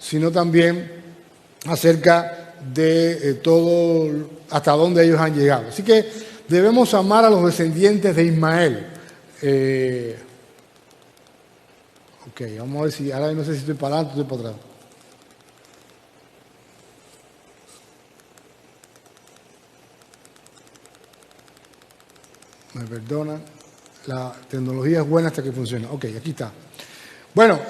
sino también acerca de todo, hasta dónde ellos han llegado. Así que debemos amar a los descendientes de Ismael. Ok, vamos a ver si, ahora no sé si estoy para adelante o estoy para atrás. Me perdonan, la tecnología es buena hasta que funciona. Ok, aquí está. Bueno,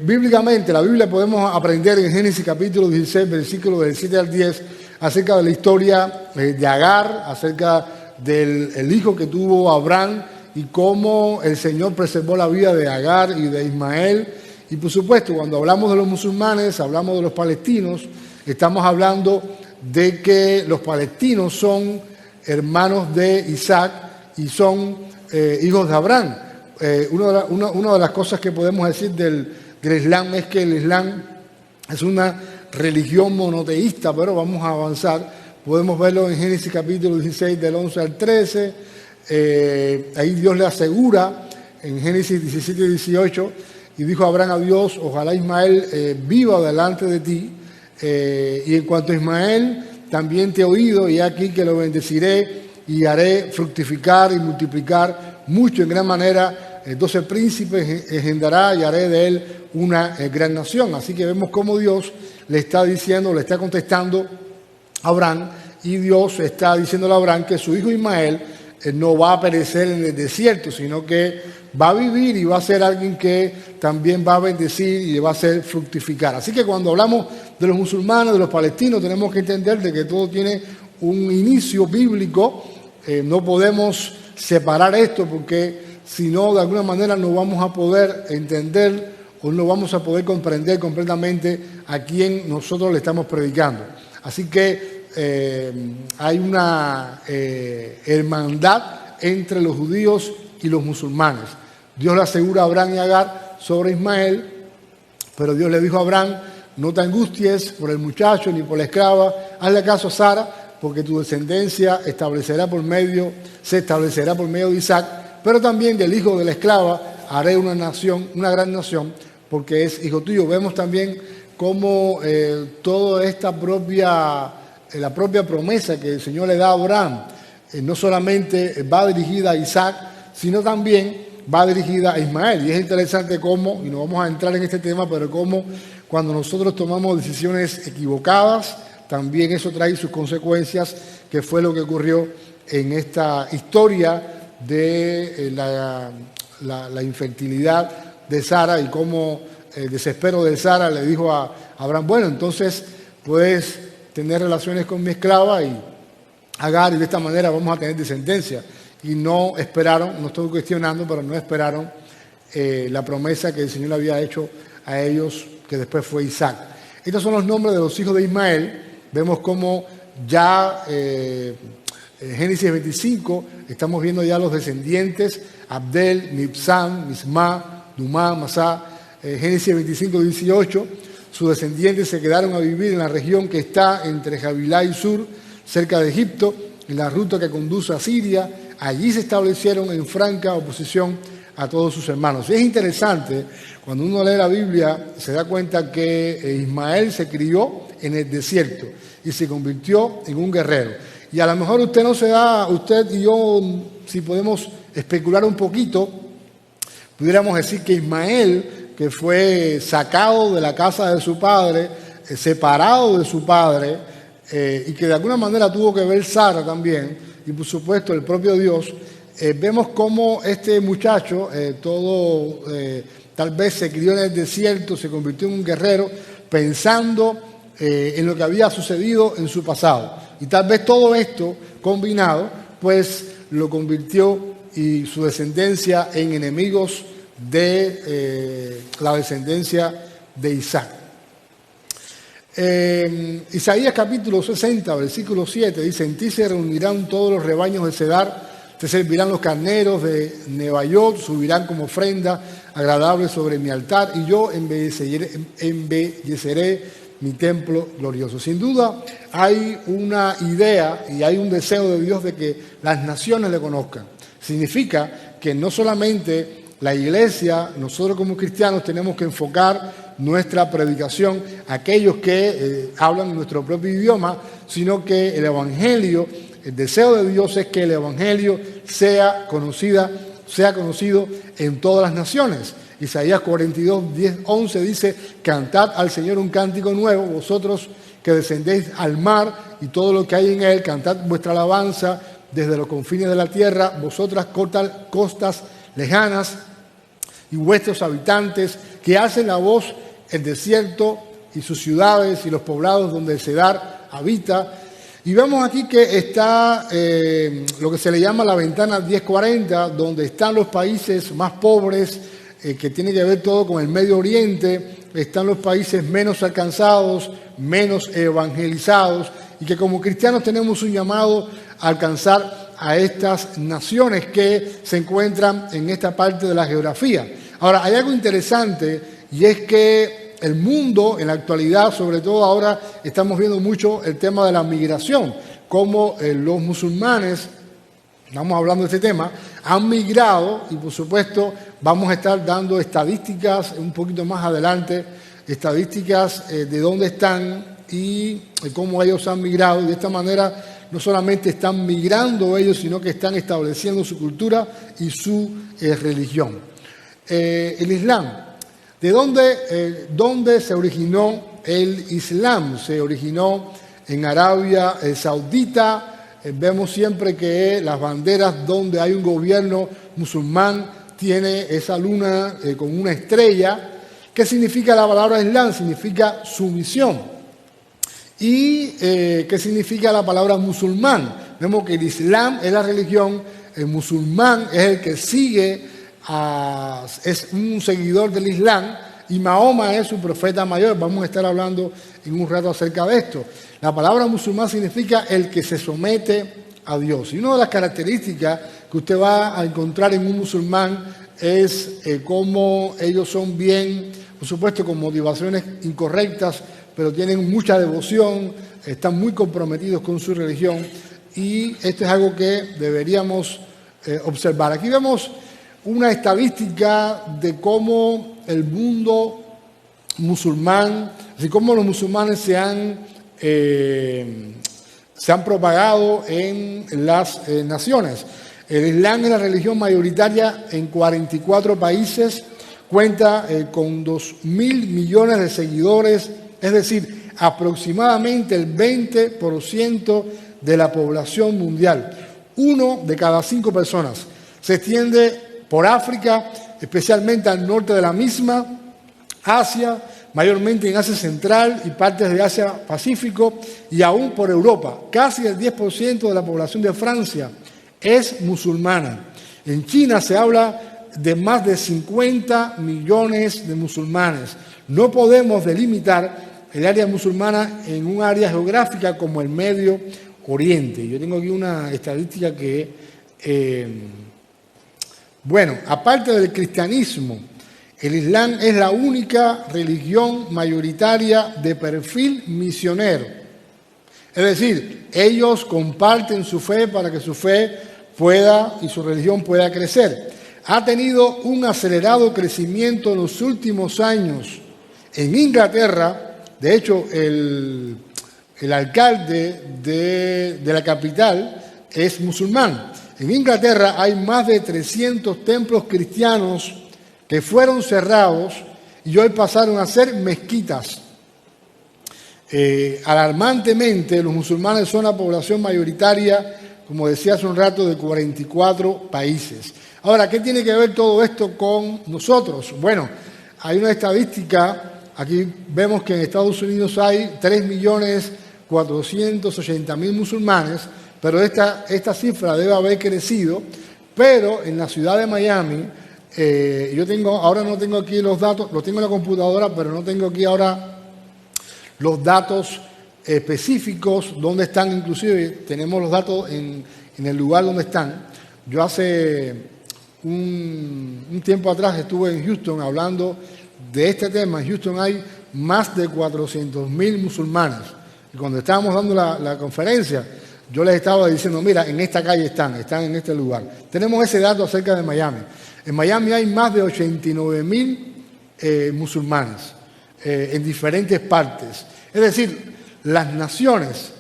bíblicamente, la Biblia podemos aprender en Génesis capítulo 16, versículos del 7 al 10, acerca de la historia de Agar, acerca del hijo que tuvo Abraham y cómo el Señor preservó la vida de Agar y de Ismael. Y por supuesto, cuando hablamos de los musulmanes, hablamos de los palestinos, estamos hablando de que los palestinos son hermanos de Isaac y son hijos de Abraham. Una de las cosas que podemos decir del Islam es que el Islam es una religión monoteísta, pero vamos a avanzar. Podemos verlo en Génesis capítulo 16 del 11 al 13. Ahí Dios le asegura en Génesis 17 y 18, y dijo Abraham a Dios: ojalá Ismael viva delante de ti, y en cuanto a Ismael también te he oído, y aquí que lo bendeciré y haré fructificar y multiplicar mucho en gran manera, 12 príncipes engendrará y haré de él una gran nación. Así que vemos cómo Dios le está diciendo, le está contestando a Abraham, y Dios está diciéndole a Abraham que su hijo Ismael no va a perecer en el desierto, sino que va a vivir y va a ser alguien que también va a bendecir y le va a hacer fructificar. Así que cuando hablamos de los musulmanes, de los palestinos, tenemos que entender de que todo tiene un inicio bíblico. No podemos separar esto, porque si no, de alguna manera no vamos a poder entender o no vamos a poder comprender completamente a quién nosotros le estamos predicando. Así que hay una hermandad entre los judíos y los musulmanes. Dios le asegura a Abraham y a Agar sobre Ismael, pero Dios le dijo a Abraham: no te angusties por el muchacho ni por la esclava, hazle caso a Sara, porque tu descendencia se establecerá por medio de Isaac, pero también del hijo de la esclava haré una nación, una gran nación, porque es hijo tuyo. Vemos también cómo toda esta la propia promesa que el Señor le da a Abraham, no solamente va dirigida a Isaac, sino también va dirigida a Ismael. Y es interesante cómo, y no vamos a entrar en este tema, pero cómo cuando nosotros tomamos decisiones equivocadas, también eso trae sus consecuencias, que fue lo que ocurrió en esta historia de la infertilidad de Sara, y cómo el desespero de Sara le dijo a Abraham: bueno, entonces puedes tener relaciones con mi esclava y Agar, y de esta manera vamos a tener descendencia. Y no esperaron, no estoy cuestionando, pero no esperaron la promesa que el Señor había hecho a ellos, que después fue Isaac. Estos son los nombres de los hijos de Ismael. Vemos cómo ya Génesis 25, estamos viendo ya los descendientes: Abdel, Mibsam, Misma, Dumá, Masá. Génesis 25, 18, sus descendientes se quedaron a vivir en la región que está entre Javilá y Sur, cerca de Egipto, en la ruta que conduce a Siria. Allí se establecieron en franca oposición a todos sus hermanos. Y es interesante, cuando uno lee la Biblia, se da cuenta que Ismael se crió en el desierto y se convirtió en un guerrero. Y a lo mejor usted y yo, si podemos especular un poquito, pudiéramos decir que Ismael, que fue sacado de la casa de su padre, separado de su padre, y que de alguna manera tuvo que ver Sara también, y por supuesto el propio Dios, vemos cómo este muchacho, tal vez se crió en el desierto, se convirtió en un guerrero, pensando en lo que había sucedido en su pasado. Y tal vez todo esto combinado, pues lo convirtió y su descendencia en enemigos de la descendencia de Isaac. Isaías capítulo 60, versículo 7 dice: en ti se reunirán todos los rebaños de Cedar, te servirán los carneros de Nebaiot, subirán como ofrenda agradable sobre mi altar, y yo embelleceré mi templo glorioso. Sin duda hay una idea y hay un deseo de Dios de que las naciones le conozcan. Significa que no solamente la iglesia, nosotros como cristianos tenemos que enfocar nuestra predicación a aquellos que hablan nuestro propio idioma, sino que el Evangelio, el deseo de Dios es que el Evangelio sea conocido en todas las naciones. Isaías 42, 10, 11 dice: cantad al Señor un cántico nuevo, vosotros que descendéis al mar y todo lo que hay en él, cantad vuestra alabanza desde los confines de la tierra, vosotras costas lejanas y vuestros habitantes que hacen la voz el desierto y sus ciudades y los poblados donde el Cedar habita. Y vemos aquí que está lo que se le llama la ventana 1040, donde están los países más pobres, que tiene que ver todo con el Medio Oriente, están los países menos alcanzados, menos evangelizados, y que como cristianos tenemos un llamado a alcanzar a estas naciones que se encuentran en esta parte de la geografía. Ahora, hay algo interesante, y es que el mundo en la actualidad, sobre todo ahora, estamos viendo mucho el tema de la migración, como los musulmanes, estamos hablando de este tema, han migrado, y por supuesto vamos a estar dando estadísticas un poquito más adelante, estadísticas de dónde están y cómo ellos han migrado. Y de esta manera no solamente están migrando ellos, sino que están estableciendo su cultura y su religión. El Islam. ¿De dónde se originó el Islam? Se originó en Arabia Saudita. Vemos siempre que las banderas donde hay un gobierno musulmán tiene esa luna con una estrella. ¿Qué significa la palabra Islam? Significa sumisión. ¿Y qué significa la palabra musulmán? Vemos que el Islam es la religión, el musulmán es el que sigue, es un seguidor del Islam, y Mahoma es su profeta mayor. Vamos a estar hablando en un rato acerca de esto. La palabra musulmán significa el que se somete a Dios. Y una de las características que usted va a encontrar en un musulmán es cómo ellos son bien, por supuesto con motivaciones incorrectas, pero tienen mucha devoción, están muy comprometidos con su religión, y esto es algo que deberíamos observar. Aquí vemos una estadística de cómo el mundo musulmán, así como los musulmanes se han propagado en las naciones. El Islam es la religión mayoritaria en 44 países, cuenta con 2.000 millones de seguidores, es decir, aproximadamente el 20% de la población mundial. 1 de cada 5 personas. Se extiende por África, especialmente al norte de la misma, Asia, mayormente en Asia Central y partes de Asia Pacífico, y aún por Europa. Casi el 10% de la población de Francia es musulmana. En China se habla de más de 50 millones de musulmanes. No podemos delimitar el área musulmana en un área geográfica como el Medio Oriente. Yo tengo aquí una estadística que, aparte del cristianismo, el Islam es la única religión mayoritaria de perfil misionero. Es decir, ellos comparten su fe para que su fe pueda y su religión pueda crecer. Ha tenido un acelerado crecimiento en los últimos años. En Inglaterra, de hecho, el alcalde de la capital es musulmán. En Inglaterra hay más de 300 templos cristianos que fueron cerrados y hoy pasaron a ser mezquitas. Alarmantemente, los musulmanes son la población mayoritaria, como decía hace un rato, de 44 países. Ahora, ¿qué tiene que ver todo esto con nosotros? Bueno, hay una estadística, aquí vemos que en Estados Unidos hay 3.480.000 musulmanes, pero esta cifra debe haber crecido, pero en la ciudad de Miami, ahora no tengo aquí los datos, los tengo en la computadora, pero no tengo aquí ahora los datos específicos, dónde están, inclusive tenemos los datos en el lugar donde están. Yo hace un tiempo atrás estuve en Houston hablando de este tema. En Houston hay más de 400.000 musulmanes. Y cuando estábamos dando la conferencia, yo les estaba diciendo, mira, en esta calle están en este lugar. Tenemos ese dato acerca de Miami. En Miami hay más de 89.000 musulmanes. en diferentes partes. Es decir, las naciones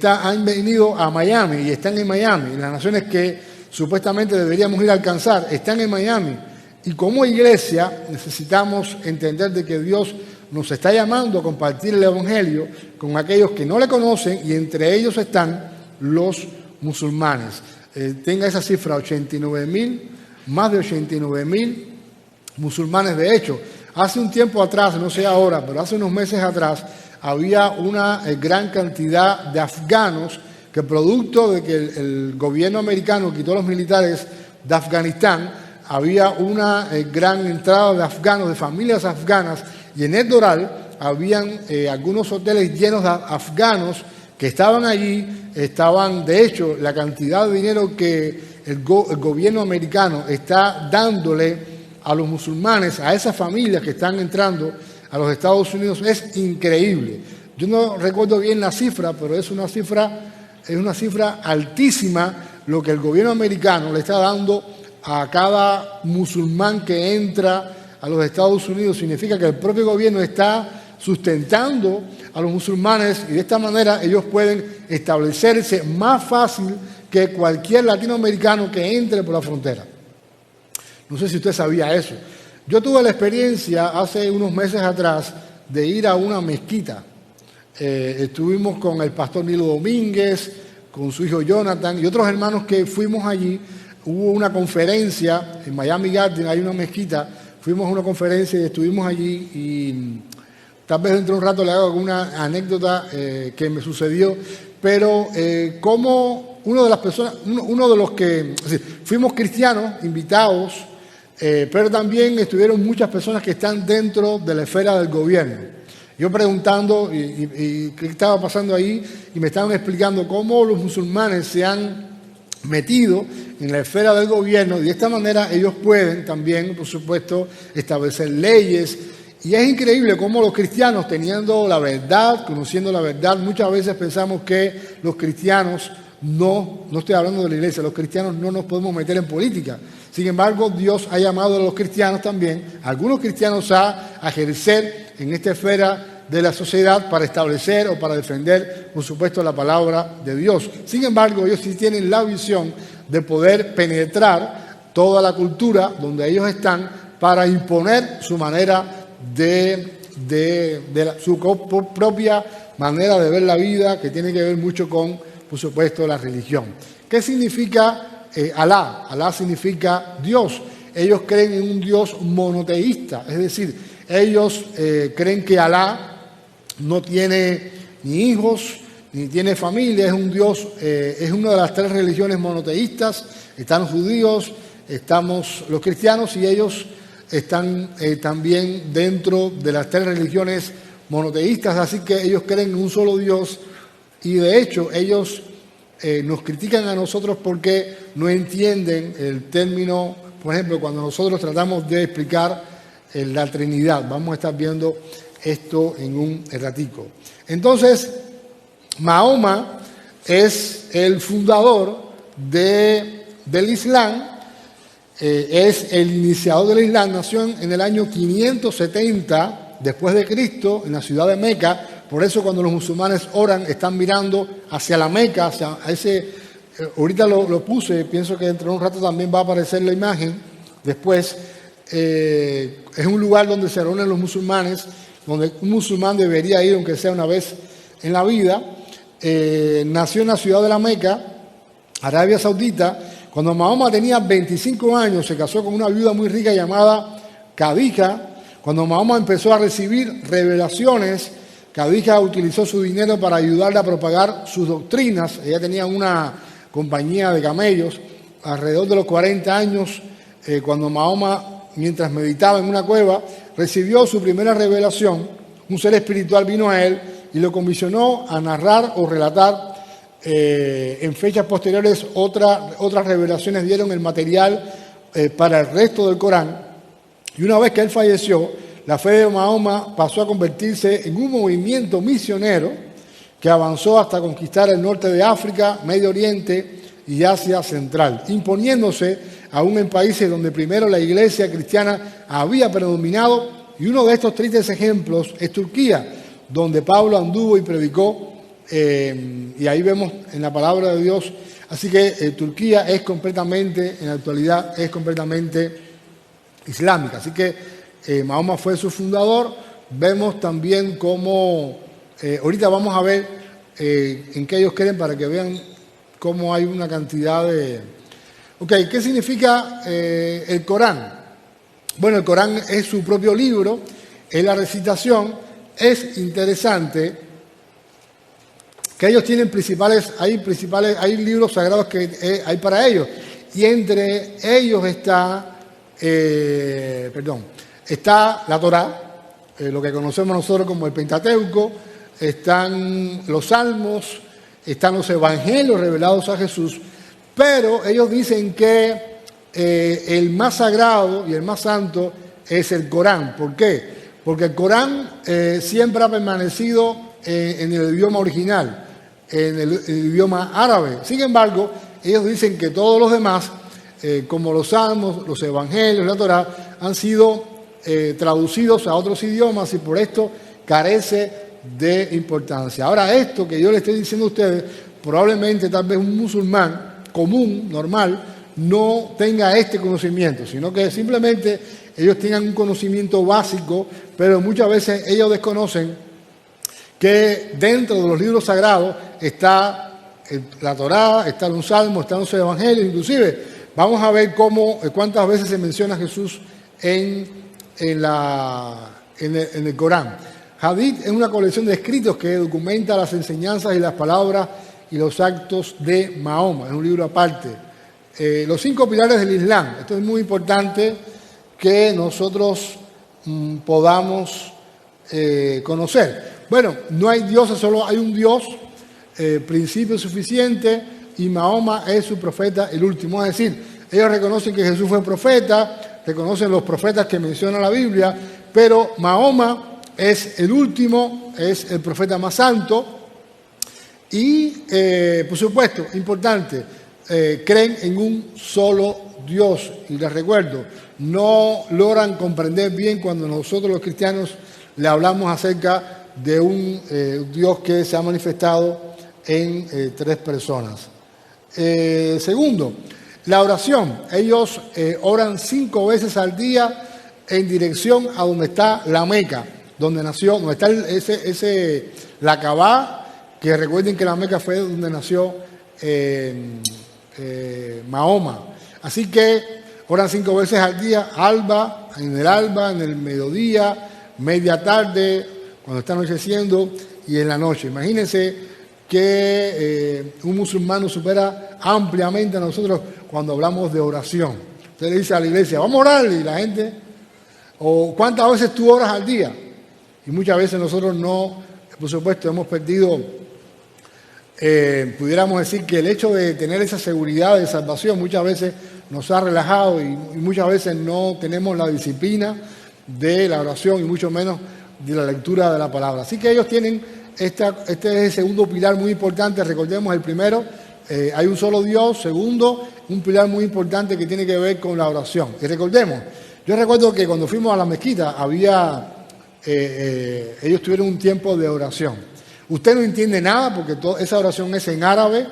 han venido a Miami y están en Miami. Las naciones que supuestamente deberíamos ir a alcanzar están en Miami. Y como iglesia necesitamos entender de que Dios nos está llamando a compartir el Evangelio con aquellos que no le conocen, y entre ellos están los musulmanes. Tenga esa cifra, 89,000, más de 89,000 musulmanes. De hecho, hace un tiempo atrás, no sé ahora, pero hace unos meses atrás, había una gran cantidad de afganos que, producto de que el gobierno americano quitó a los militares de Afganistán, había una gran entrada de afganos, de familias afganas, y en El Doral habían algunos hoteles llenos de afganos que estaban allí. De hecho, la cantidad de dinero que el gobierno americano está dándole a los musulmanes, a esas familias que están entrando a los Estados Unidos, es increíble. Yo no recuerdo bien la cifra, pero es una cifra altísima lo que el gobierno americano le está dando a cada musulmán que entra a los Estados Unidos. Significa que el propio gobierno está sustentando a los musulmanes, y de esta manera ellos pueden establecerse más fácil que cualquier latinoamericano que entre por la frontera. No sé si usted sabía eso. Yo tuve la experiencia hace unos meses atrás de ir a una mezquita. Estuvimos con el pastor Nilo Domínguez, con su hijo Jonathan y otros hermanos que fuimos allí. Hubo una conferencia en Miami Garden, hay una mezquita. Fuimos a una conferencia y estuvimos allí, y tal vez dentro de un rato le hago alguna anécdota que me sucedió, pero como fuimos cristianos invitados, pero también estuvieron muchas personas que están dentro de la esfera del gobierno. Yo preguntando y qué estaba pasando ahí, y me estaban explicando cómo los musulmanes se han metido en la esfera del gobierno, y de esta manera ellos pueden también, por supuesto, establecer leyes. Y es increíble cómo los cristianos, teniendo la verdad, conociendo la verdad, muchas veces pensamos que los cristianos no estoy hablando de la iglesia, los cristianos no nos podemos meter en política. Sin embargo, Dios ha llamado a los cristianos también, a algunos cristianos, a ejercer en esta esfera de la sociedad para establecer o para defender, por supuesto, la palabra de Dios. Sin embargo, ellos sí tienen la visión de poder penetrar toda la cultura donde ellos están para imponer su manera su propia manera de ver la vida, que tiene que ver mucho con, por supuesto, la religión. ¿Qué significa Alá? Alá significa Dios. Ellos creen en un Dios monoteísta, es decir, ellos creen que Alá no tiene ni hijos, ni tiene familia, es un Dios, es una de las tres religiones monoteístas. Están los judíos, estamos los cristianos, y ellos están también dentro de las tres religiones monoteístas, así que ellos creen en un solo Dios, y de hecho ellos nos critican a nosotros porque no entienden el término. Por ejemplo, cuando nosotros tratamos de explicar la Trinidad, vamos a estar viendo esto en un ratico. Entonces, Mahoma es el fundador del Islam. Es el iniciador del Islam. Nació en el año 570 después de Cristo, en la ciudad de Meca. Por eso cuando los musulmanes oran, están mirando hacia la Meca, hacia ese. Ahorita lo puse, pienso que dentro de un rato también va a aparecer la imagen. Después, es un lugar donde se reúnen los musulmanes, donde un musulmán debería ir, aunque sea una vez en la vida. Nació en la ciudad de la Meca, Arabia Saudita. Cuando Mahoma tenía 25 años, se casó con una viuda muy rica llamada Khadija. Cuando Mahoma empezó a recibir revelaciones, Khadija utilizó su dinero para ayudarle a propagar sus doctrinas. Ella tenía una compañía de camellos. Alrededor de los 40 años, cuando Mahoma, mientras meditaba en una cueva, recibió su primera revelación. Un ser espiritual vino a él y lo comisionó a narrar o relatar. En fechas posteriores otras revelaciones dieron el material para el resto del Corán. Y una vez que él falleció, la fe de Mahoma pasó a convertirse en un movimiento misionero que avanzó hasta conquistar el norte de África, Medio Oriente y Asia Central, imponiéndose aún en países donde primero la iglesia cristiana había predominado Y uno de estos tristes ejemplos es Turquía, donde Pablo anduvo y predicó, y ahí vemos en la palabra de Dios. Así que Turquía es completamente, en la actualidad, es completamente islámica. Así que Mahoma fue su fundador. Vemos también cómo, ahorita vamos a ver en qué ellos creen para que vean cómo hay una cantidad de... Ok, ¿qué significa el Corán? Bueno, el Corán es su propio libro, es la recitación. Es interesante que ellos tienen hay libros sagrados que hay para ellos. Y entre ellos está la Torá, lo que conocemos nosotros como el Pentateuco, están los Salmos, están los Evangelios revelados a Jesús, pero ellos dicen que el más sagrado y el más santo es el Corán. ¿Por qué? Porque el Corán siempre ha permanecido en el idioma original, en el idioma árabe. Sin embargo, ellos dicen que todos los demás, como los Salmos, los Evangelios, la Torá, han sido traducidos a otros idiomas y por esto carece de importancia. Ahora, esto que yo le estoy diciendo a ustedes, probablemente tal vez un musulmán común, normal, no tenga este conocimiento, sino que simplemente ellos tengan un conocimiento básico, pero muchas veces ellos desconocen que dentro de los libros sagrados está la Torá, están los Salmos, están los Evangelios. Inclusive vamos a ver cuántas veces se menciona a Jesús en el Corán. Hadith es una colección de escritos que documenta las enseñanzas y las palabras y los actos de Mahoma. Es un libro aparte. Los 5 pilares del Islam. Esto es muy importante que nosotros podamos conocer. Bueno, no hay dioses, solo hay un Dios, principio suficiente, y Mahoma es su profeta, el último. Es decir, ellos reconocen que Jesús fue profeta, reconocen los profetas que menciona la Biblia, pero Mahoma es el último, es el profeta más santo. Y, por supuesto, importante, creen en un solo Dios. Y les recuerdo, no logran comprender bien cuando nosotros los cristianos le hablamos acerca de un Dios que se ha manifestado en 3 personas. Segundo, la oración. Ellos oran 5 veces al día en dirección a donde está la Meca, donde nació, donde está la Kabá, que recuerden que la Meca fue donde nació Mahoma. Así que oran 5 veces al día, en el mediodía, media tarde, cuando está anocheciendo, y en la noche. Imagínense que un musulmán supera ampliamente a nosotros cuando hablamos de oración. Usted le dice a la iglesia, vamos a orar, y la gente, o ¿cuántas veces tú oras al día? Y muchas veces nosotros no, por supuesto, hemos perdido, pudiéramos decir que el hecho de tener esa seguridad de salvación muchas veces nos ha relajado, y muchas veces no tenemos la disciplina de la oración y mucho menos de la lectura de la palabra. Así que ellos tienen este es el segundo pilar muy importante. Recordemos el primero, hay un solo Dios. Segundo, un pilar muy importante que tiene que ver con la oración. Y recordemos, yo recuerdo que cuando fuimos a la mezquita ellos tuvieron un tiempo de oración. Usted no entiende nada porque esa oración es en árabe,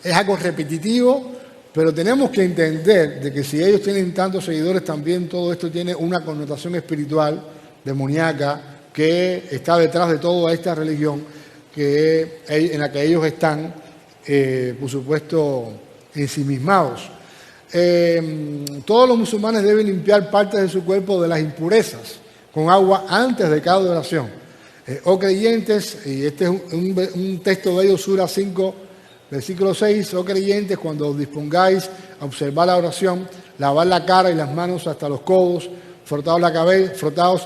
es algo repetitivo, pero tenemos que entender de que si ellos tienen tantos seguidores, también todo esto tiene una connotación espiritual, demoníaca, que está detrás de toda esta religión en la que ellos están, por supuesto, ensimismados. Todos los musulmanes deben limpiar partes de su cuerpo de las impurezas con agua antes de cada oración. Oh creyentes, y este es un texto de ellos, Sura 5, versículo 6, oh creyentes, cuando os dispongáis a observar la oración, lavad la cara y las manos hasta los codos, frotaos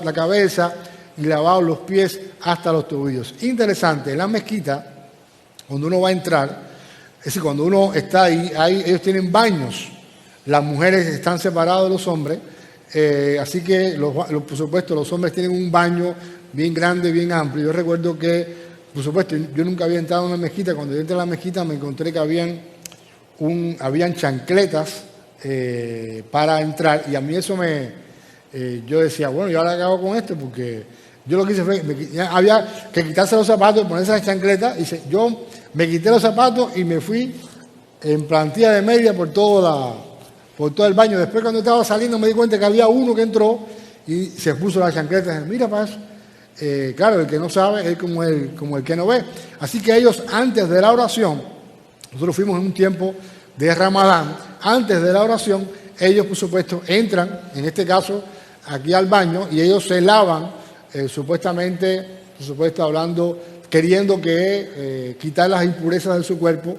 la cabeza y lavaos los pies hasta los tobillos. Interesante, en la mezquita, cuando uno va a entrar, es decir, cuando uno está ahí, ellos tienen baños, las mujeres están separadas de los hombres, así que por supuesto los hombres tienen un baño bien grande, bien amplio. Yo recuerdo que, por supuesto, yo nunca había entrado en una mezquita. Cuando yo entré a la mezquita me encontré que habían chancletas para entrar, y a mí eso yo decía, bueno, ¿y ahora qué hago con esto? Porque yo lo que hice fue, había que quitarse los zapatos y ponerse las chancletas. Y yo me quité los zapatos y me fui en plantilla de media por todo el baño. Después, cuando estaba saliendo, me di cuenta que había uno que entró y se puso las chancletas. Mira, para eso. Claro, el que no sabe es como el que no ve. Así que ellos, antes de la oración, nosotros fuimos en un tiempo de Ramadán, antes de la oración, ellos, por supuesto, entran, en este caso, aquí al baño, y ellos se lavan, supuestamente, por supuesto, hablando, queriendo que quitar las impurezas de su cuerpo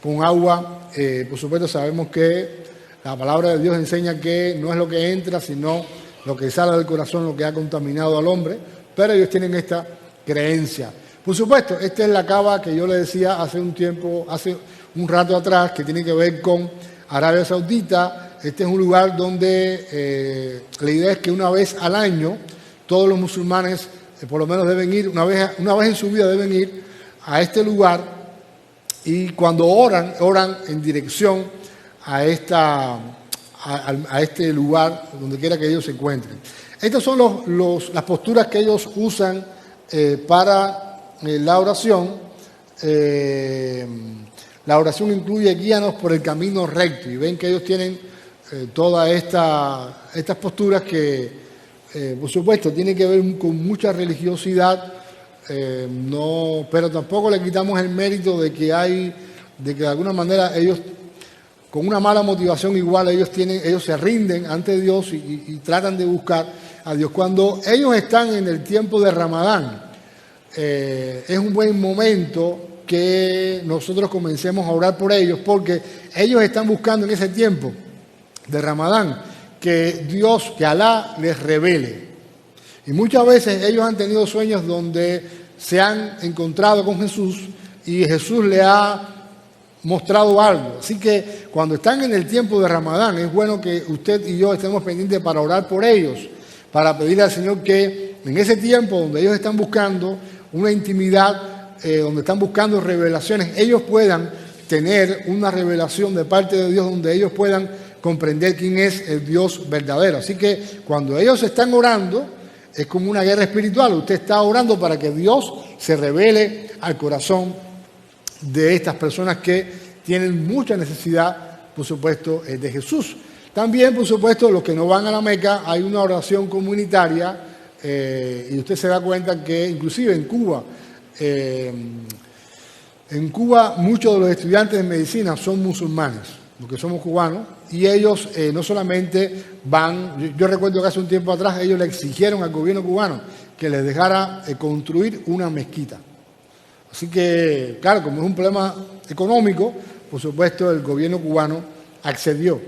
con agua. Por supuesto, sabemos que la palabra de Dios enseña que no es lo que entra, sino lo que sale del corazón, lo que ha contaminado al hombre, pero ellos tienen esta creencia. Por supuesto, esta es la cava que yo le decía hace un rato atrás, que tiene que ver con Arabia Saudita. Este es un lugar donde la idea es que una vez al año todos los musulmanes por lo menos deben ir, una vez en su vida deben ir a este lugar, y cuando oran en dirección a este lugar, donde quiera que ellos se encuentren. Estas son las posturas que ellos usan para la oración. La oración incluye guíanos por el camino recto, y ven que ellos tienen todas estas posturas que, por supuesto, tienen que ver con mucha religiosidad, pero tampoco le quitamos el mérito de que de alguna manera ellos, con una mala motivación igual, ellos se rinden ante Dios y tratan de buscar a Dios. Cuando ellos están en el tiempo de Ramadán, es un buen momento que nosotros comencemos a orar por ellos, porque ellos están buscando en ese tiempo de Ramadán que Dios, que Alá les revele. Y muchas veces ellos han tenido sueños donde se han encontrado con Jesús y Jesús le ha mostrado algo. Así que cuando están en el tiempo de Ramadán, es bueno que usted y yo estemos pendientes para orar por ellos, para pedirle al Señor que en ese tiempo donde ellos están buscando una intimidad, donde están buscando revelaciones, ellos puedan tener una revelación de parte de Dios, donde ellos puedan comprender quién es el Dios verdadero. Así que cuando ellos están orando, es como una guerra espiritual. Usted está orando para que Dios se revele al corazón de estas personas que tienen mucha necesidad, por supuesto, de Jesús. También, por supuesto, los que no van a la Meca, hay una oración comunitaria, y usted se da cuenta que inclusive en Cuba muchos de los estudiantes de medicina son musulmanes, los que somos cubanos, y ellos no solamente van, yo recuerdo que hace un tiempo atrás ellos le exigieron al gobierno cubano que les dejara construir una mezquita. Así que, claro, como es un problema económico, por supuesto el gobierno cubano accedió.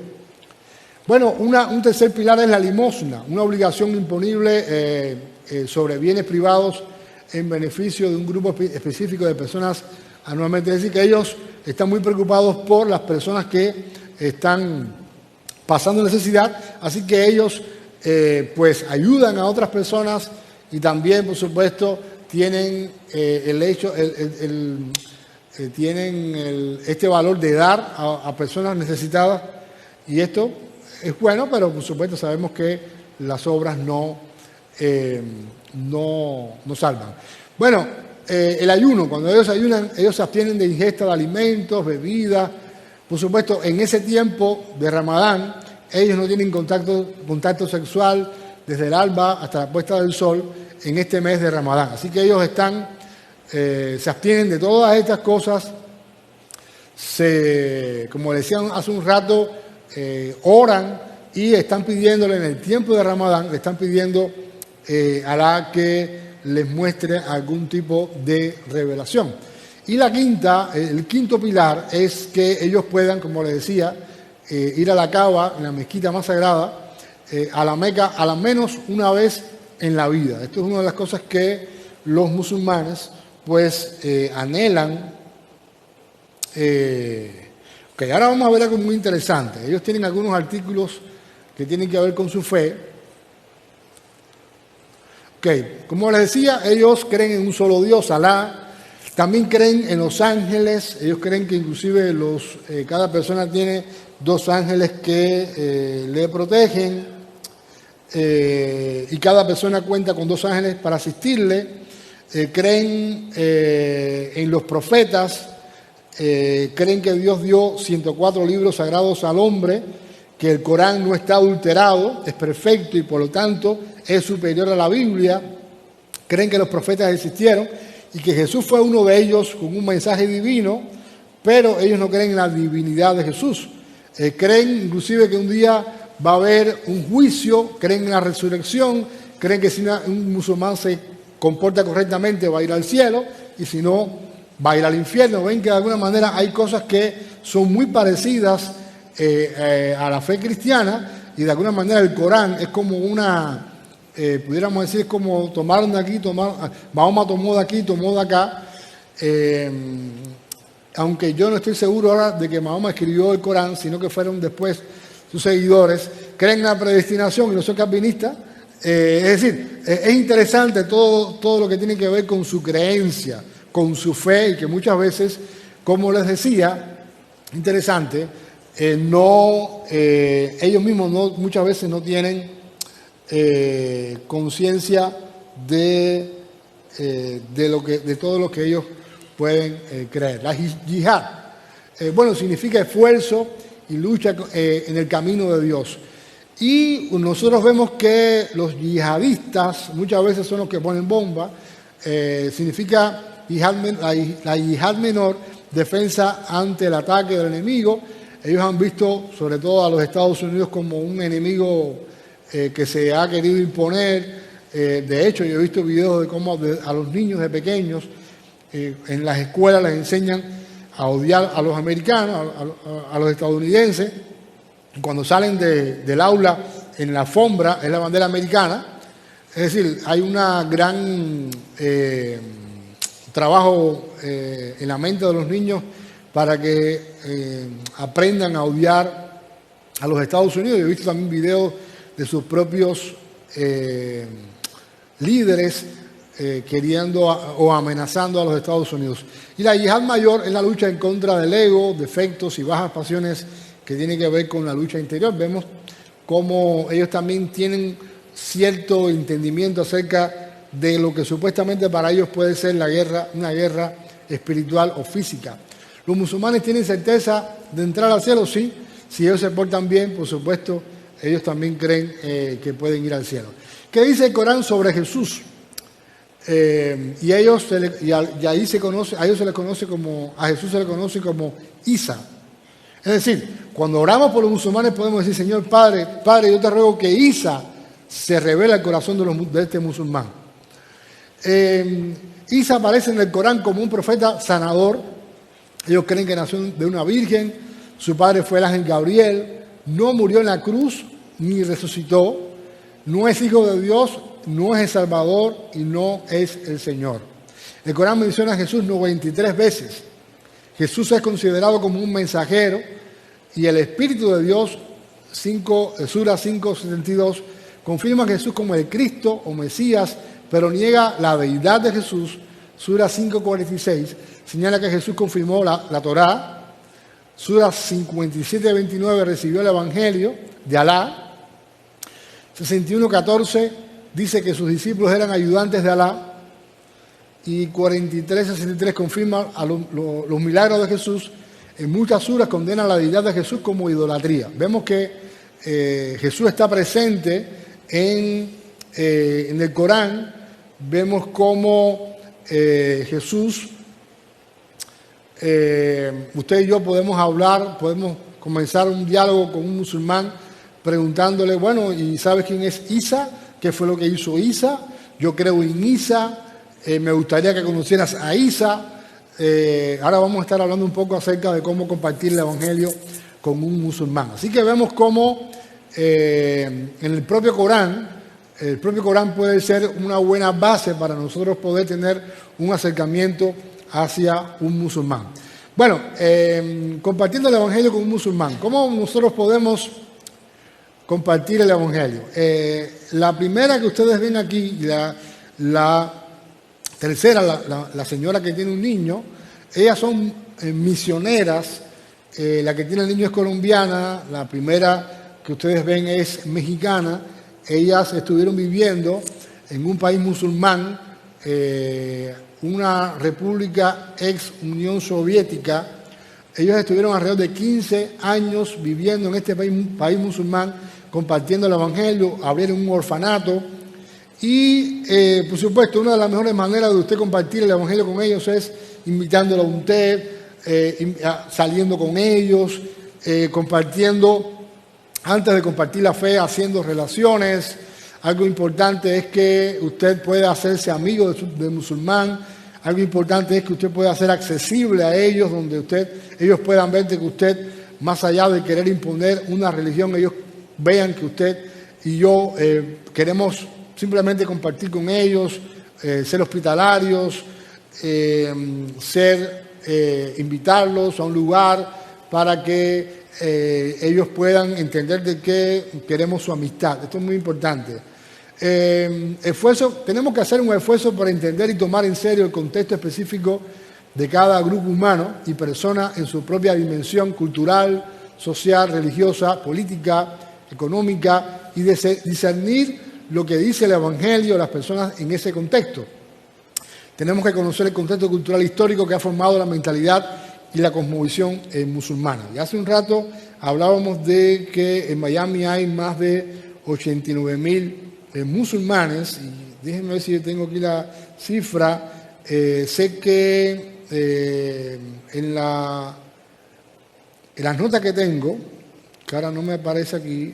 Bueno, un tercer pilar es la limosna, una obligación imponible sobre bienes privados en beneficio de un grupo específico de personas anualmente. Es decir, que ellos están muy preocupados por las personas que están pasando necesidad, así que ellos pues ayudan a otras personas, y también, por supuesto, tienen este valor de dar a personas necesitadas, y esto es bueno, pero por supuesto sabemos que las obras no salvan. Bueno, el ayuno, cuando ellos ayunan, ellos se abstienen de ingesta de alimentos, bebidas. Por supuesto, en ese tiempo de Ramadán, ellos no tienen contacto sexual desde el alba hasta la puesta del sol en este mes de Ramadán. Así que ellos se abstienen de todas estas cosas. Como decían hace un rato, oran y están pidiéndole en el tiempo de Ramadán, le están pidiendo a Alá que les muestre algún tipo de revelación. Y el quinto pilar es que ellos puedan, como les decía, ir a la Kaaba, en la mezquita más sagrada, a la Meca, a lo menos una vez en la vida. Esto es una de las cosas que los musulmanes pues anhelan. Ahora vamos a ver algo muy interesante. Ellos tienen algunos artículos que tienen que ver con su fe. Como les decía, ellos creen en un solo Dios, Alá. También creen en los ángeles. Ellos creen que inclusive cada persona tiene 2 ángeles que le protegen. y cada persona cuenta con 2 ángeles para asistirle. Creen en los profetas, creen que Dios dio 104 libros sagrados al hombre, que el Corán no está adulterado, es perfecto y por lo tanto es superior a la Biblia. Creen que los profetas existieron y que Jesús fue uno de ellos con un mensaje divino, pero ellos no creen en la divinidad de Jesús. Creen inclusive que un día va a haber un juicio, creen en la resurrección, creen que si un musulmán se comporta correctamente va a ir al cielo y si no va a ir al infierno. Ven que de alguna manera hay cosas que son muy parecidas a la fe cristiana y de alguna manera el Corán es como una... pudiéramos decir, es como tomaron de aquí, Mahoma tomó de aquí, tomó de acá, aunque yo no estoy seguro ahora de que Mahoma escribió el Corán, sino que fueron después sus seguidores. Creen en la predestinación y no son calvinistas. Es decir, es interesante todo lo que tiene que ver con su creencia, con su fe, y que muchas veces, como les decía, interesante, ellos mismos muchas veces no tienen conciencia de todo lo que ellos pueden creer. La yihad, significa esfuerzo y lucha en el camino de Dios. Y nosotros vemos que los yihadistas muchas veces son los que ponen bomba. Significa la yihad menor, defensa ante el ataque del enemigo. Ellos han visto sobre todo a los Estados Unidos como un enemigo que se ha querido imponer. De hecho, yo he visto videos de cómo a los niños de pequeños en las escuelas les enseñan a odiar a los americanos, a los estadounidenses. Cuando salen del aula, en la alfombra es la bandera americana. Es decir, hay un gran trabajo en la mente de los niños para que aprendan a odiar a los Estados Unidos. Yo he visto también videos de sus propios líderes queriendo o amenazando a los Estados Unidos. Y la yihad mayor es la lucha en contra del ego, defectos y bajas pasiones que tiene que ver con la lucha interior. Vemos cómo ellos también tienen cierto entendimiento acerca de lo que supuestamente para ellos puede ser una guerra espiritual o física. ¿Los musulmanes tienen certeza de entrar al cielo? Sí. Si ellos se portan bien, por supuesto, ellos también creen que pueden ir al cielo. ¿Qué dice el Corán sobre Jesús? Y a ellos se les conoce a Jesús se le conoce como Isa. Es decir, cuando oramos por los musulmanes podemos decir: Señor Padre, yo te ruego que Isa se revele al corazón de este musulmán. Isa aparece en el Corán como un profeta sanador. Ellos creen que nació de una virgen, su padre fue el ángel Gabriel, no murió en la cruz ni resucitó, no es hijo de Dios, no es el Salvador y no es el Señor. El Corán menciona a Jesús 93 veces. Jesús es considerado como un mensajero y el Espíritu de Dios, Sura 5:72, confirma a Jesús como el Cristo o Mesías, pero niega la deidad de Jesús. Sura 5:46 señala que Jesús confirmó la Torá. Sura 57:29 recibió el Evangelio de Alá. 61:14 dice que sus discípulos eran ayudantes de Alá. Y 43:63 confirma los milagros de Jesús. En muchas suras condenan la deidad de Jesús como idolatría. Vemos que Jesús está presente en el Corán. Vemos cómo Jesús, usted y yo podemos hablar, podemos comenzar un diálogo con un musulmán preguntándole: bueno, ¿y sabes quién es Isa? ¿Qué fue lo que hizo Isa? Yo creo en Isa. Me gustaría que conocieras a Isa. Ahora vamos a estar hablando un poco acerca de cómo compartir el Evangelio con un musulmán. Así que vemos cómo en el propio Corán puede ser una buena base para nosotros poder tener un acercamiento hacia un musulmán. Bueno, compartiendo el Evangelio con un musulmán, ¿cómo nosotros podemos compartir el Evangelio? La primera que ustedes ven aquí, la tercera, la señora que tiene un niño, ellas son misioneras. La que tiene el niño es colombiana, la primera que ustedes ven es mexicana ellas estuvieron viviendo en un país musulmán, una república ex Unión Soviética. Ellos estuvieron alrededor de 15 años viviendo en este país musulmán, compartiendo el Evangelio, abrieron un orfanato. Y, por supuesto, una de las mejores maneras de usted compartir el Evangelio con ellos es invitándolo a un té, saliendo con ellos, compartiendo, antes de compartir la fe, haciendo relaciones. Algo importante es que usted pueda hacerse amigo del musulmán. Algo importante es que usted pueda ser accesible a ellos, donde ellos puedan ver que usted, más allá de querer imponer una religión, ellos vean que usted y yo queremos simplemente compartir con ellos, ser hospitalarios, invitarlos a un lugar para que ellos puedan entender de que queremos su amistad. Esto es muy importante. Tenemos que hacer un esfuerzo para entender y tomar en serio el contexto específico de cada grupo humano y persona en su propia dimensión cultural, social, religiosa, política, económica, y discernir lo que dice el Evangelio a las personas en ese contexto. Tenemos que conocer el contexto cultural histórico que ha formado la mentalidad y la cosmovisión musulmana. Y hace un rato hablábamos de que en Miami hay más de 89.000 musulmanes, y déjenme ver si yo tengo aquí la cifra. Sé que en las notas que tengo, que ahora no me aparece aquí,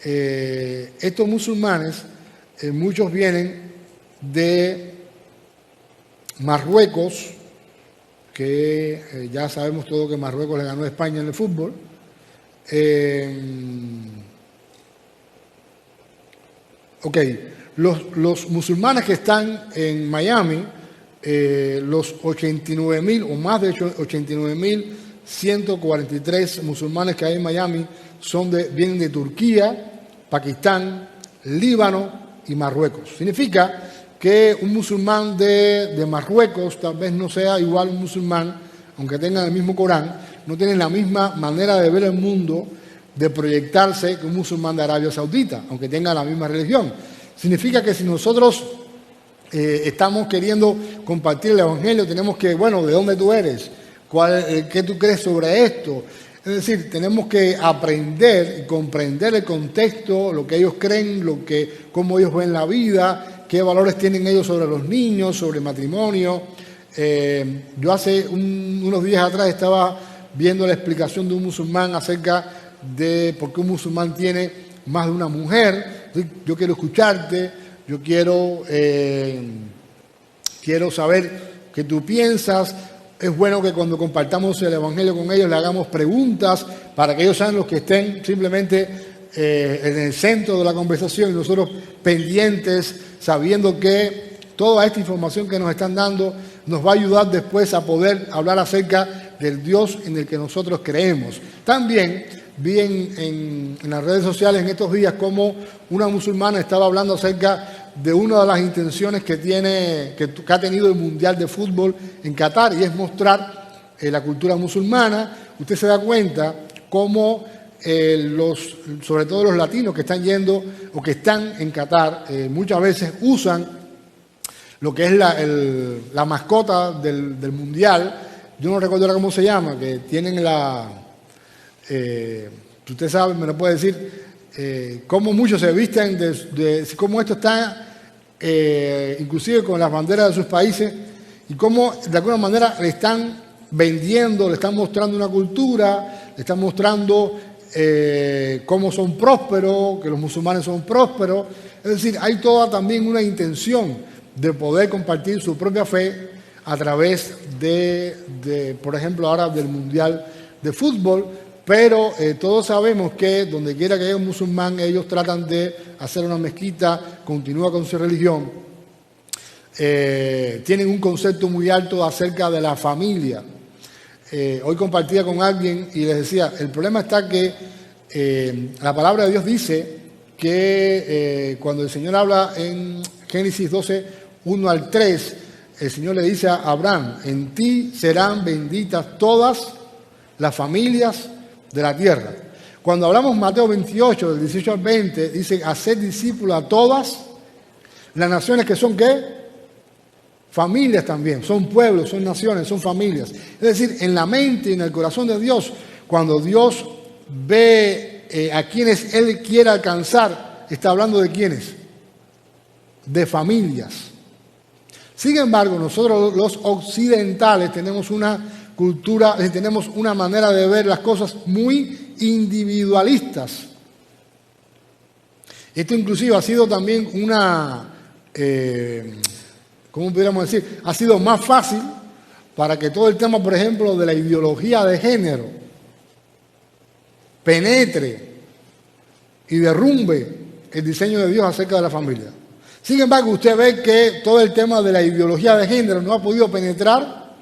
estos musulmanes, muchos vienen de Marruecos, que ya sabemos todo que Marruecos le ganó a España en el fútbol. Los musulmanes que están en Miami, los 89.000 o más de 89.143 musulmanes que hay en Miami vienen de Turquía, Pakistán, Líbano y Marruecos. Significa que un musulmán de Marruecos tal vez no sea igual a un musulmán, aunque tengan el mismo Corán, no tienen la misma manera de ver el mundo, de proyectarse que un musulmán de Arabia Saudita, aunque tengan la misma religión. Significa que si nosotros estamos queriendo compartir el Evangelio, tenemos que, ¿de dónde tú eres? ¿Qué tú crees sobre esto? Es decir, tenemos que aprender y comprender el contexto, lo que ellos creen, cómo ellos ven la vida, qué valores tienen ellos sobre los niños, sobre el matrimonio. Yo hace unos días atrás estaba viendo la explicación de un musulmán acerca de por qué un musulmán tiene más de una mujer. Yo quiero escucharte, yo quiero saber qué tú piensas. Es bueno que cuando compartamos el Evangelio con ellos le hagamos preguntas para que ellos sean los que estén simplemente en el centro de la conversación y nosotros pendientes, sabiendo que toda esta información que nos están dando nos va a ayudar después a poder hablar acerca del Dios en el que nosotros creemos. También vi en las redes sociales en estos días cómo una musulmana estaba hablando acerca de una de las intenciones que ha tenido el Mundial de Fútbol en Qatar, y es mostrar la cultura musulmana. Usted se da cuenta cómo sobre todo los latinos que están yendo o que están en Qatar, muchas veces usan lo que es la mascota del Mundial. Yo no recuerdo ahora cómo se llama, que tienen usted sabe, me lo puede decir, cómo muchos se visten, cómo esto está inclusive con las banderas de sus países, y cómo de alguna manera le están vendiendo, le están mostrando una cultura, le están mostrando cómo son prósperos, que los musulmanes son prósperos. Es decir, hay toda también una intención de poder compartir su propia fe a través por ejemplo, ahora del Mundial de Fútbol. Pero todos sabemos que donde quiera que haya un musulmán, ellos tratan de hacer una mezquita, continúa con su religión. Tienen un concepto muy alto acerca de la familia. Hoy compartía con alguien y les decía, el problema está que la palabra de Dios dice que cuando el Señor habla en Génesis 12, 1 al 3, el Señor le dice a Abraham, en ti serán benditas todas las familias de la tierra. Cuando hablamos Mateo 28, del 18 al 20, dice, hacer discípulos a todas las naciones que son, ¿qué? Familias también, son pueblos, son naciones, son familias. Es decir, en la mente y en el corazón de Dios, cuando Dios ve a quienes Él quiere alcanzar, está hablando de quiénes, de familias. Sin embargo, nosotros los occidentales tenemos una cultura, tenemos una manera de ver las cosas muy individualistas. Esto inclusive ha sido también ¿cómo pudiéramos decir? Ha sido más fácil para que todo el tema, por ejemplo, de la ideología de género penetre y derrumbe el diseño de Dios acerca de la familia. Sin embargo, usted ve que todo el tema de la ideología de género no ha podido penetrar,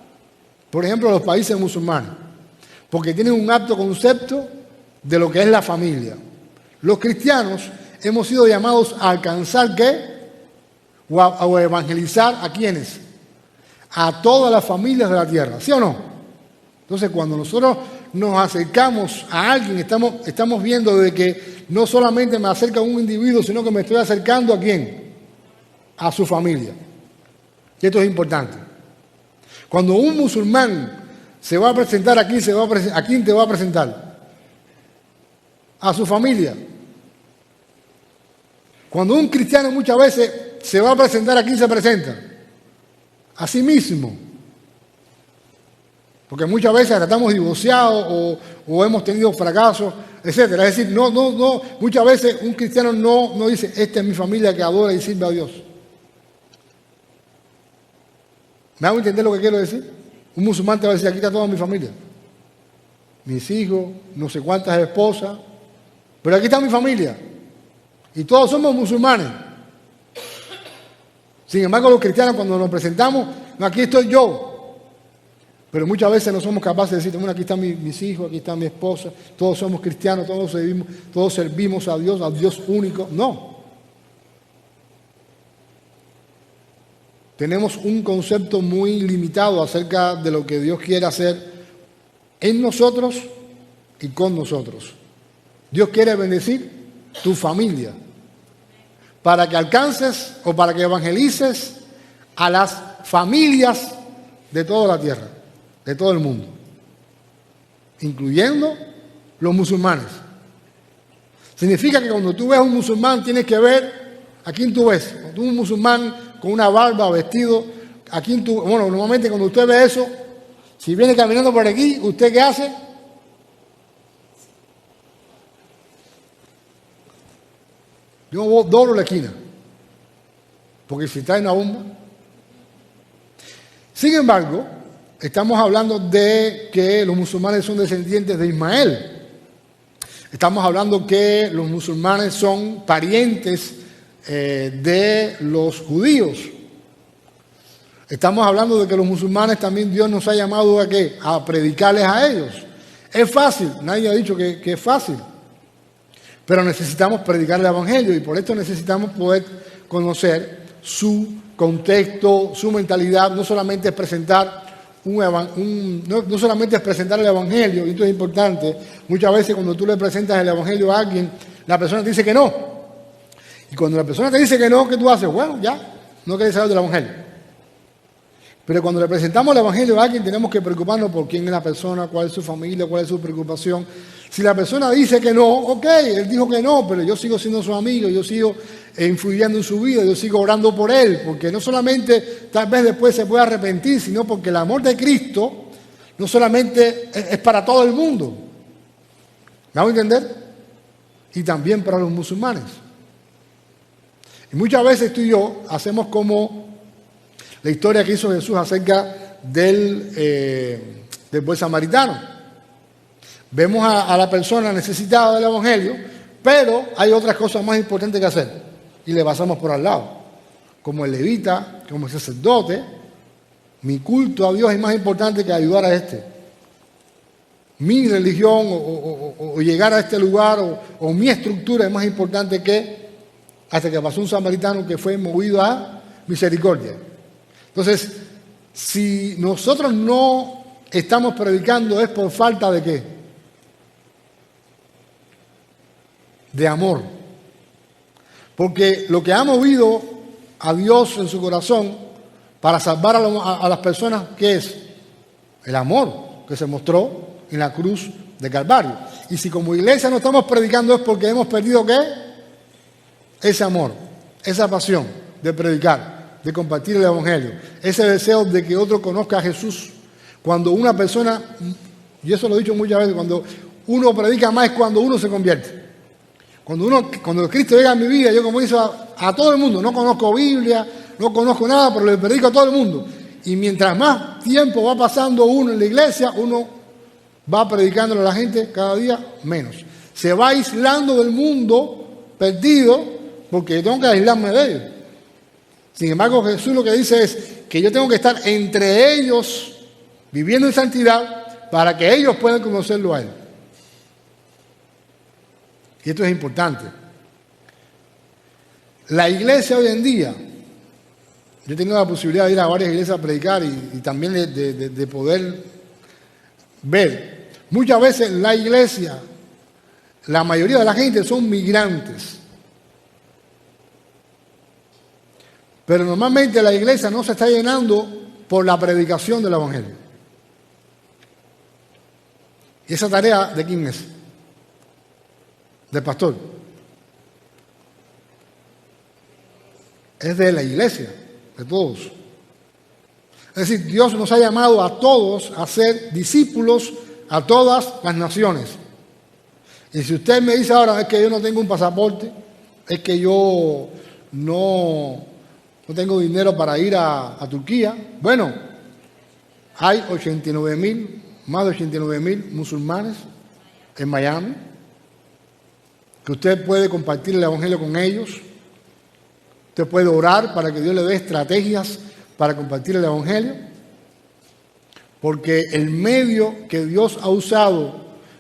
por ejemplo, en los países musulmanes, porque tienen un alto concepto de lo que es la familia. Los cristianos hemos sido llamados a alcanzar, ¿qué? O a evangelizar ¿a quiénes? A todas las familias de la tierra, ¿sí o no? Entonces, cuando nosotros nos acercamos a alguien, estamos viendo de que no solamente me acerca a un individuo, sino que me estoy acercando ¿a quién? A su familia. Y esto es importante. Cuando un musulmán se va a presentar aquí, ¿a quién te va a presentar? A su familia. Cuando un cristiano muchas veces se va a presentar, ¿a quién se presenta? A sí mismo. Porque muchas veces estamos divorciados o hemos tenido fracasos, etc. Es decir, muchas veces un cristiano no dice, esta es mi familia que adora y sirve a Dios. ¿Me hago entender lo que quiero decir? Un musulmán te va a decir, aquí está toda mi familia. Mis hijos, no sé cuántas esposas, pero aquí está mi familia. Y todos somos musulmanes. Sin embargo, los cristianos cuando nos presentamos, no, aquí estoy yo. Pero muchas veces no somos capaces de decir, bueno, aquí están mis hijos, aquí está mi esposa, todos somos cristianos, todos servimos a Dios único. No. Tenemos un concepto muy limitado acerca de lo que Dios quiere hacer en nosotros y con nosotros. Dios quiere bendecir tu familia para que alcances o para que evangelices a las familias de toda la tierra, de todo el mundo, incluyendo los musulmanes. Significa que cuando tú ves a un musulmán tienes que ver a quién tú ves. Cuando tú ves un musulmán con una barba, vestido, bueno, normalmente cuando usted ve eso, si viene caminando por aquí, ¿usted qué hace? Yo doblo la esquina, porque si trae una bomba. Sin embargo, estamos hablando de que los musulmanes son descendientes de Ismael. Estamos hablando que los musulmanes son parientes de los judíos. Estamos hablando de que los musulmanes también Dios nos ha llamado ¿a qué? A predicarles a ellos. Es fácil, nadie ha dicho que es fácil, pero necesitamos predicar el evangelio y por esto necesitamos poder conocer su contexto, su mentalidad. No solamente es presentar no solamente es presentar el evangelio, y esto es importante. Muchas veces cuando tú le presentas el evangelio a alguien, la persona te dice que no. Y cuando la persona te dice que no, ¿qué tú haces? Bueno, ya, no quieres saber del evangelio. Pero cuando le presentamos el evangelio a alguien, tenemos que preocuparnos por quién es la persona, cuál es su familia, cuál es su preocupación. Si la persona dice que no, ok, él dijo que no, pero yo sigo siendo su amigo, yo sigo influyendo en su vida, yo sigo orando por él, porque no solamente tal vez después se pueda arrepentir, sino porque el amor de Cristo no solamente es para todo el mundo. ¿Me hago entender? Y también para los musulmanes. Y muchas veces tú y yo hacemos como la historia que hizo Jesús acerca del buen samaritano. Vemos a la persona necesitada del evangelio, pero hay otras cosas más importantes que hacer y le pasamos por al lado. Como el levita, como el sacerdote, mi culto a Dios es más importante que ayudar a este. Mi religión o llegar a este lugar o mi estructura es más importante que hasta que pasó un samaritano que fue movido a misericordia. Entonces, si nosotros no estamos predicando es por falta de ¿qué? de amor. Porque lo que ha movido a Dios en su corazón para salvar a las personas, ¿qué es? El amor que se mostró en la cruz de Calvario. Y si como iglesia no estamos predicando es porque hemos perdido ¿qué? Ese amor, esa pasión de predicar, de compartir el evangelio, ese deseo de que otro conozca a Jesús. Cuando una persona, y eso lo he dicho muchas veces, cuando uno predica más es cuando uno se convierte. Cuando Cristo llega a mi vida, yo como hizo a todo el mundo, no conozco Biblia, no conozco nada, pero le predico a todo el mundo. Y mientras más tiempo va pasando uno en la iglesia, uno va predicándole a la gente cada día menos. Se va aislando del mundo perdido porque yo tengo que aislarme de ellos. Sin embargo, Jesús lo que dice es que yo tengo que estar entre ellos viviendo en santidad para que ellos puedan conocerlo a Él. Y esto es importante. La iglesia hoy en día, yo he tenido la posibilidad de ir a varias iglesias a predicar y también de poder ver. Muchas veces la iglesia, la mayoría de la gente son migrantes. Pero normalmente la iglesia no se está llenando por la predicación del evangelio. ¿Y esa tarea de quién es? Del pastor. Es de la iglesia, de todos. Es decir, Dios nos ha llamado a todos a ser discípulos a todas las naciones. Y si usted me dice ahora, es que yo no tengo un pasaporte, es que yo no tengo dinero para ir a Turquía, bueno, hay más de 89,000 musulmanes en Miami, que usted puede compartir el evangelio con ellos. Usted puede orar para que Dios le dé estrategias para compartir el evangelio, porque el medio que Dios ha usado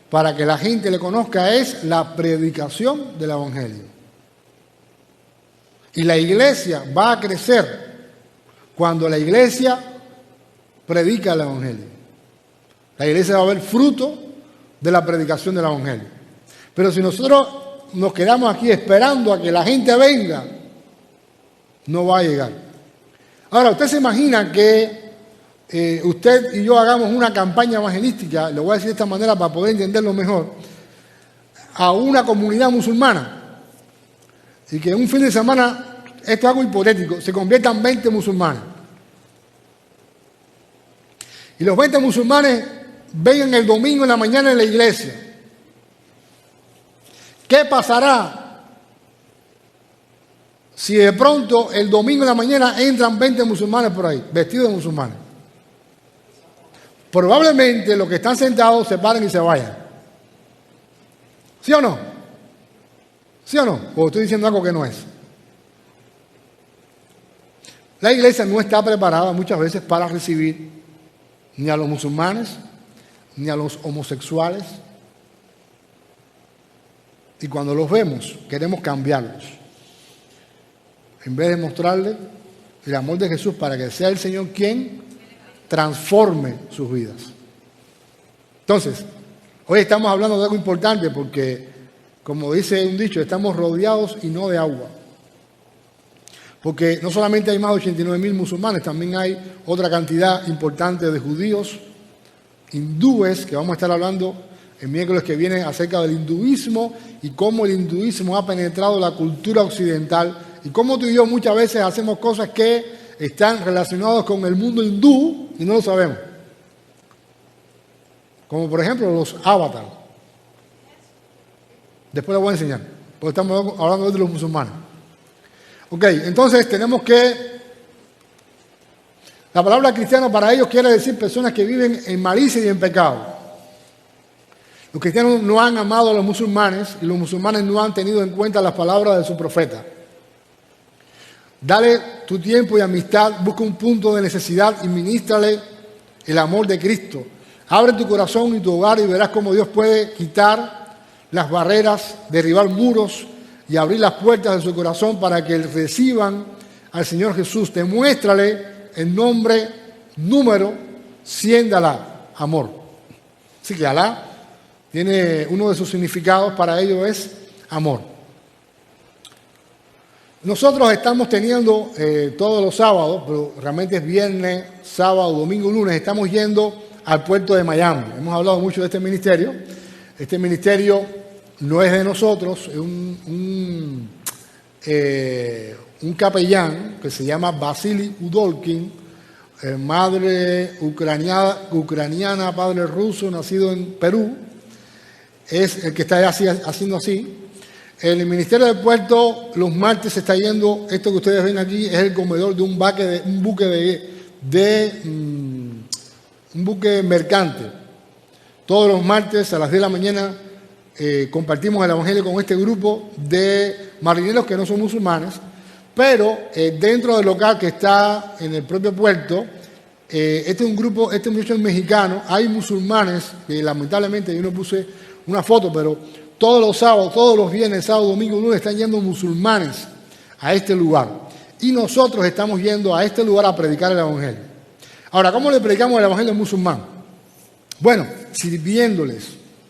para que la gente le conozca es la predicación del evangelio. Y la iglesia va a crecer cuando la iglesia predica el evangelio. La iglesia va a ver fruto de la predicación del evangelio. Pero si nosotros nos quedamos aquí esperando a que la gente venga, no va a llegar. Ahora, usted se imagina que usted y yo hagamos una campaña evangelística, le voy a decir de esta manera para poder entenderlo mejor, a una comunidad musulmana, y que un fin de semana, esto es algo hipotético, se conviertan 20 musulmanes. Y los 20 musulmanes vengan el domingo en la mañana en la iglesia. ¿Qué pasará si de pronto el domingo en la mañana entran 20 musulmanes por ahí, vestidos de musulmanes? Probablemente los que están sentados se paren y se vayan. ¿Sí o no? ¿Sí o no? O estoy diciendo algo que no es. La iglesia no está preparada muchas veces para recibir ni a los musulmanes, ni a los homosexuales. Y cuando los vemos, queremos cambiarlos. En vez de mostrarles el amor de Jesús para que sea el Señor quien transforme sus vidas. Entonces, hoy estamos hablando de algo importante porque, como dice un dicho, estamos rodeados y no de agua. Porque no solamente hay más de 89,000 musulmanes, también hay otra cantidad importante de judíos, hindúes, que vamos a estar hablando el miércoles que viene acerca del hinduismo y cómo el hinduismo ha penetrado la cultura occidental y cómo tú y yo muchas veces hacemos cosas que están relacionadas con el mundo hindú y no lo sabemos. Como por ejemplo los avatars. Después les voy a enseñar, porque estamos hablando de los musulmanes. Ok, entonces tenemos que... La palabra cristiano para ellos quiere decir personas que viven en malicia y en pecado. Los cristianos no han amado a los musulmanes y los musulmanes no han tenido en cuenta las palabras de su profeta. Dale tu tiempo y amistad, busca un punto de necesidad y ministrale el amor de Cristo. Abre tu corazón y tu hogar y verás cómo Dios puede quitar las barreras, derribar muros y abrir las puertas de su corazón para que reciban al Señor Jesús. Demuéstrale el nombre, número 100 de Alá, amor. Así que Alá tiene uno de sus significados para ello es amor. Nosotros estamos teniendo todos los sábados, pero realmente es viernes, sábado, domingo, lunes, estamos yendo al puerto de Miami. Hemos hablado mucho de este ministerio. Este ministerio no es de nosotros, es un capellán que se llama Vasily Udolkin, madre ucraniana, padre ruso, nacido en Perú. Es el que está haciendo así. El ministerio del puerto los martes se está yendo, esto que ustedes ven aquí es el comedor de un buque mercante. Todos los martes a las 10 de la mañana compartimos el evangelio con este grupo de marineros que no son musulmanes, pero dentro del local que está en el propio puerto, este es un grupo, este muchacho es mexicano, hay musulmanes que lamentablemente yo no puse una foto, pero todos los sábados, todos los viernes, sábado, domingo, lunes están yendo musulmanes a este lugar. Y nosotros estamos yendo a este lugar a predicar el evangelio. Ahora, ¿cómo le predicamos el evangelio musulmán? Bueno, sirviéndoles,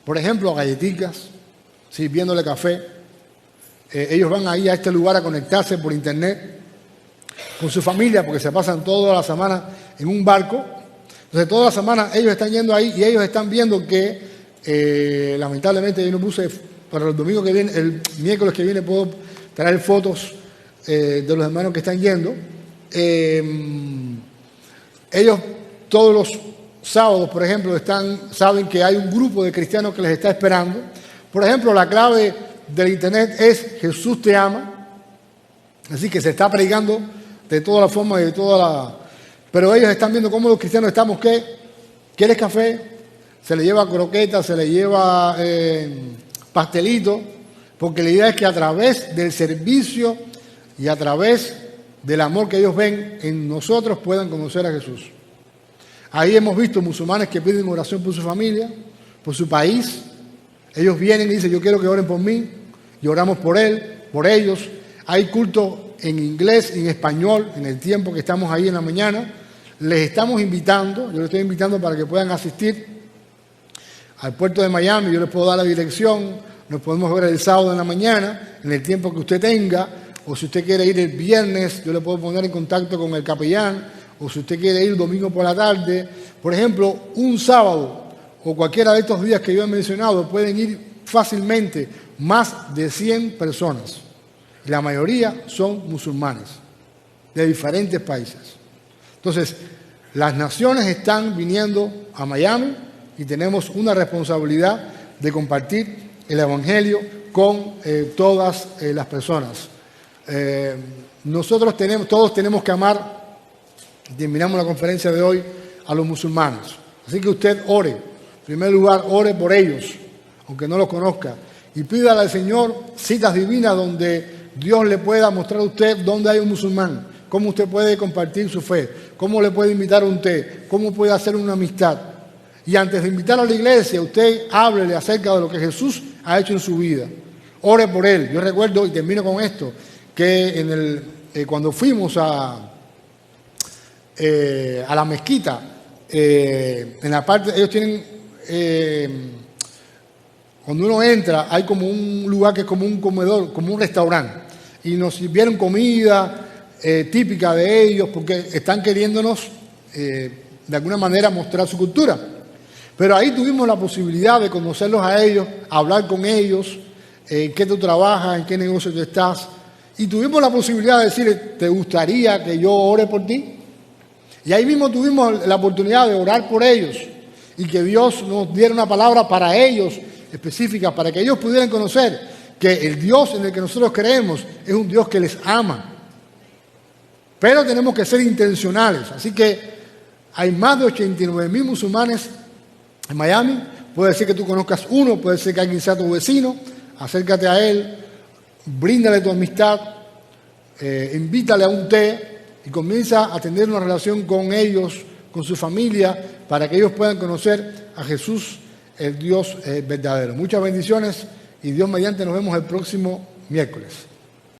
por ejemplo, galletitas, sirviéndole café. Ellos van ahí a este lugar a conectarse por internet con su familia, porque se pasan toda la semana en un barco. Entonces, toda la semana ellos están yendo ahí y ellos están viendo que lamentablemente yo no puse para el domingo que viene, el miércoles que viene puedo traer fotos de los hermanos que están yendo. Ellos todos los sábados, por ejemplo, saben que hay un grupo de cristianos que les está esperando. Por ejemplo, la clave del internet es Jesús te ama. Así que se está predicando de toda la forma y de toda la... Pero ellos están viendo cómo los cristianos estamos, ¿qué? ¿Quieres café? Se le lleva croquetas, se le lleva pastelito, porque la idea es que a través del servicio y a través del amor que ellos ven en nosotros puedan conocer a Jesús. Ahí hemos visto musulmanes que piden oración por su familia, por su país. Ellos vienen y dicen, yo quiero que oren por mí, y oramos por él, por ellos. Hay culto en inglés y en español en el tiempo que estamos ahí en la mañana. Les estamos invitando, yo les estoy invitando para que puedan asistir al puerto de Miami. Yo les puedo dar la dirección, nos podemos ver el sábado en la mañana, en el tiempo que usted tenga, o si usted quiere ir el viernes, yo le puedo poner en contacto con el capellán, o si usted quiere ir domingo por la tarde. Por ejemplo, un sábado o cualquiera de estos días que yo he mencionado, pueden ir fácilmente más de 100 personas. Y la mayoría son musulmanes de diferentes países. Entonces, las naciones están viniendo a Miami y tenemos una responsabilidad de compartir el evangelio con todas las personas. Todos tenemos que amar, terminamos la conferencia de hoy, a los musulmanes. Así que usted ore, en primer lugar, ore por ellos, aunque no los conozca, y pídale al Señor citas divinas donde Dios le pueda mostrar a usted dónde hay un musulmán, cómo usted puede compartir su fe, cómo le puede invitar a un té, cómo puede hacer una amistad. Y antes de invitarlo a la iglesia, usted háblele acerca de lo que Jesús ha hecho en su vida. Ore por él. Yo recuerdo, y termino con esto, que cuando fuimos a la mezquita, en la parte, ellos tienen, cuando uno entra, hay como un lugar que es como un comedor, como un restaurante. Y nos sirvieron comida típica de ellos, porque están queriéndonos, de alguna manera, mostrar su cultura. Pero ahí tuvimos la posibilidad de conocerlos a ellos, hablar con ellos, en qué tú trabajas, en qué negocio tú estás. Y tuvimos la posibilidad de decirle, ¿te gustaría que yo ore por ti? Y ahí mismo tuvimos la oportunidad de orar por ellos y que Dios nos diera una palabra para ellos específica, para que ellos pudieran conocer que el Dios en el que nosotros creemos es un Dios que les ama. Pero tenemos que ser intencionales. Así que hay más de 89,000 musulmanes en Miami. Puede ser que tú conozcas uno, puede ser que alguien sea tu vecino. Acércate a él, bríndale tu amistad, invítale a un té y comienza a tener una relación con ellos, con su familia, para que ellos puedan conocer a Jesús, el Dios verdadero. Muchas bendiciones y Dios mediante nos vemos el próximo miércoles.